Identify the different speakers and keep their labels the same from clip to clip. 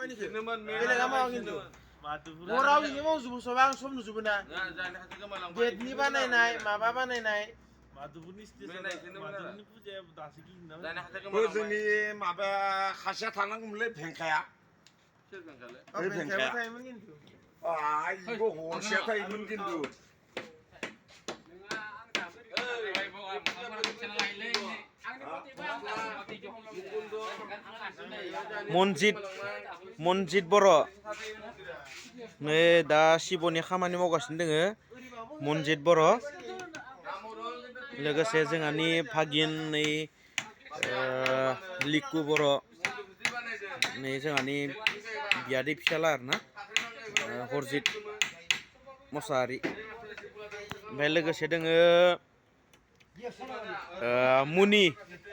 Speaker 1: बेलेगा मावा खिन्थु बराव इनि मावजोबो सब आं सब नुजोबो ना गेटनि बानायनाय माबा बानायनाय
Speaker 2: जोंनि माबा खासिया थानांगौमोनलै भेंखाया
Speaker 1: भेंखाया थायोमोन खिन्थु
Speaker 2: इबो हरसेया थायोमोन खिन्थु
Speaker 3: मनजित बर' नै दा शिबनि खामानि मावगासिनो दोङो मनजित बर' लोगोसे जोंहानि भागिन नै लिकु बर' नै जोंहानि बियादै फिसाला आरोना हरजित मसाहारि ओमफ्राय लोगोसे दोङो मुनि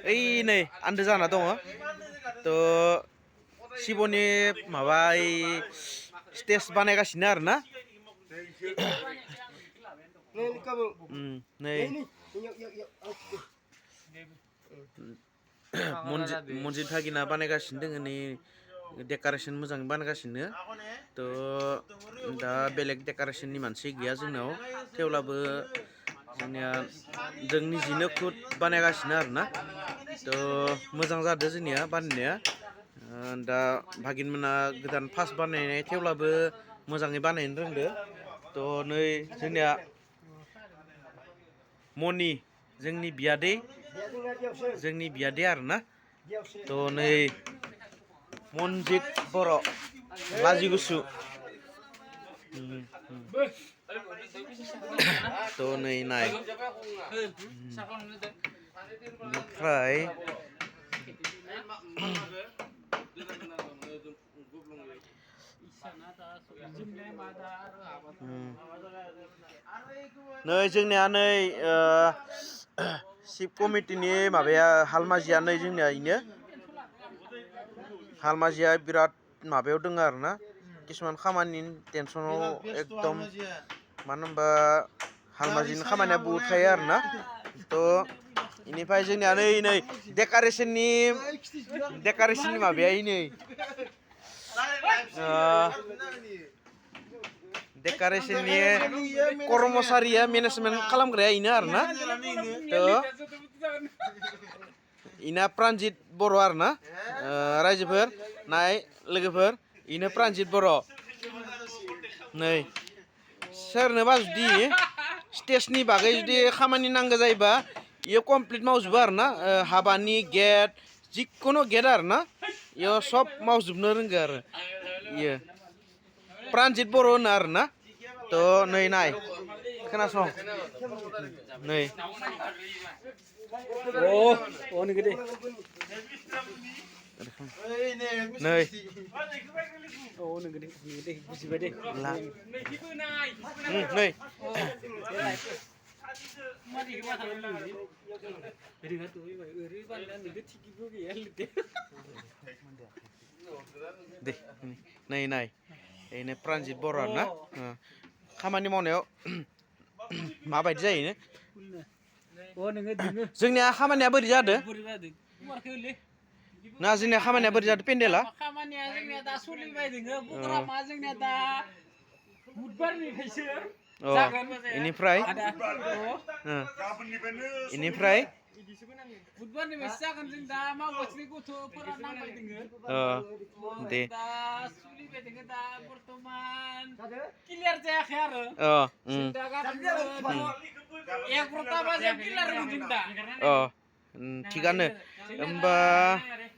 Speaker 3: ओइ नै आन्दो जाना दङ थ' शिबनि माबा स्टेज बानायगासिनो आरोना नै मनजित भागिना बानायगासिनो दोङो नै डेक'रेसन मोजाङै बानायगासिनो थ' दा बेलेग डेक'रेसननि मानसि गैया जोंनाव थेवब्लाबो जोंनिया जों निजिनो खुद बानायगासिनो आरोना थ' मोजां जादों जोंनिया बानायनाया दा भागिन मोना गोदान फार्स्ट बानायनाय थेवब्लाबो मोजाङै बानायनो रोंदो थ' नै जोंनिया मनि जोंनि बियादै आरोना थ' नै मनजित बर' लाजि गुसु थ' नै नाय ओमफ्राय नै जोंनिया नै शिब कमिटिनि माबाया हालमाजिया नै जोंनिया इनो हालमाजिया बिराद माबायाव दङ आरोना किसुमान खामानिनि टेनसनाव एकदम मानो होनबा हालमाजिनि खामानिया बहुद थायो आरोना थ' इनिफ्राय जोंनिया नै डेक'रेसननि माबाया नै डेक'रेसननि कर्मचारिया मेनेजमेन्ट खालामग्राया इनो आरोना थ' इना प्रानजित बर' आरोना रायजोफोर नाय लोगोफोर इनो प्रानजित बर' नै सोरनोबा जुदि स्टेजनि बागै जुदि खामानि नांगौ जायोबा इयो कमप्लिट मावजोबो आरोना हाबानि गेट जिखुनु गेट आरोना इयाव सब मावजोबनो रोंगौ आरो इयो प्रानजित बर' होनो आरोना थ' नै नाय खोनासं नै नै नै दे नै नाय ओरैनो प्रानजित बर' आरोना खामानि मावनायाव माबायदि जायो जोंनिया खामानिया बोरै जादों ना जोंनिया खामानिया बोरै जादों पेन्डेला
Speaker 4: खामानिया जोंनिया दा सोलिबाय दोङो प्रग्रामा जोंनिया दा बुधबारनिफ्रायसो जागोन
Speaker 3: इनिफ्राय
Speaker 4: बुधबारनिफ्रायसो जागोन जों दा मावगासिनो गथ'फोरा नांबाय दोङो
Speaker 3: दे
Speaker 4: दा सोलिबाय दोङो दा बर्तमान क्लियार जायाखै आरो जों दा गाबोन 11ता बाजियाव क्लियार होगोन जों दा
Speaker 3: थिगानो होमबा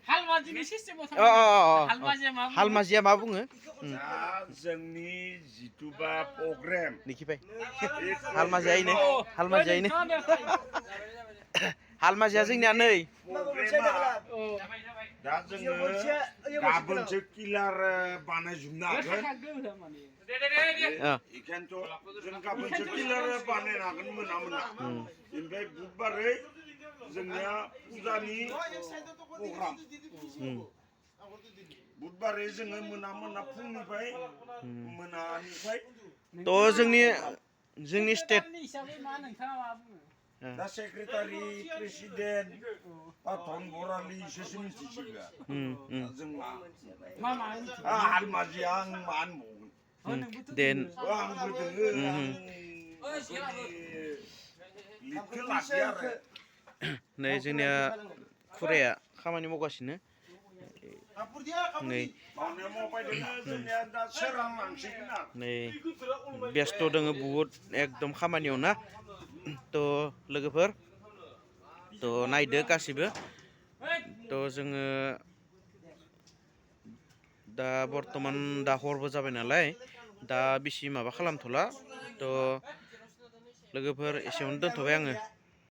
Speaker 4: हालमाजिनि सिस्टेमाव
Speaker 3: हालमाजिया मा बुङो
Speaker 2: जोंनि जिथुबा प्रग्राम
Speaker 3: निखिबाय हालमाजिया इनो हालमाजिया जोंनिया नै
Speaker 2: दा जोङो गाबोनसो किलार बानायजोबनो हागोन बेखायनोथ' जों गाबोनसो किलार बानायनो हागोन मोना ओमफ्राय बुधबारै जोंनिया फुजानि प्रग्राम बुधबारै जोङो मोना फुंनिफ्राय मोनानिफ्राय
Speaker 3: थ' जोंनि स्टेट
Speaker 2: दा सेक्रेटारि प्रेसिडेन्ट पाठन बरालि इसोरसो मिथिसिगोन जों मा आलमाजि आं मा होनबावगोन
Speaker 3: दे
Speaker 2: आंबो दोङो लिदखौ लाखियो आरो
Speaker 3: नै जोंनिया खुराया खामानि मावगासिनो नै
Speaker 2: मावनाया मावबाय दोङो जोंनिया दा सोरां लांसिगोन आरो
Speaker 3: नै बेस्थ' दोङो बुहुद एकदम खामानियाव ना थ' लोगोफोर थ' नायदो गासिबो थ' जोङो दा बर्थमान दा हरबो जाबाय नालाय दा बिसि माबा खालामथ'ला थ' लोगोफोर एसेयावनो दोनथ'बाय आङो